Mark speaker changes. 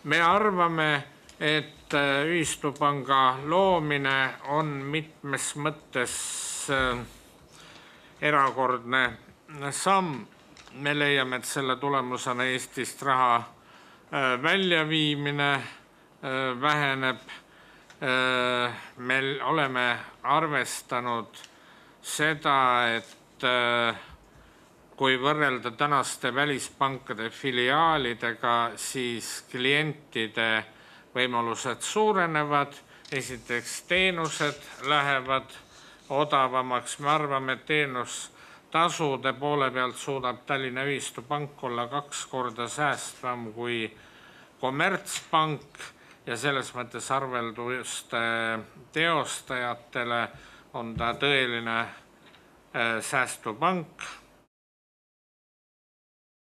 Speaker 1: Me arvame, et ühistupanga loomine on mitmes mõttes erakordne samm. Me leiame, et selle tulemusena Eestist raha väljaviimine väheneb. Me oleme arvestanud seda, et kui võrrelda tänaste välispankade filiaalidega, siis klientide võimalused suurenevad. Esiteks teenused lähevad odavamaks. Me arvame, et teenustasude poole pealt suudab Tallinna Ühistupank olla 2 korda säästvam kui kommertspank ja selles mõttes arvelduste teostajatele on ta tõeline säästupank.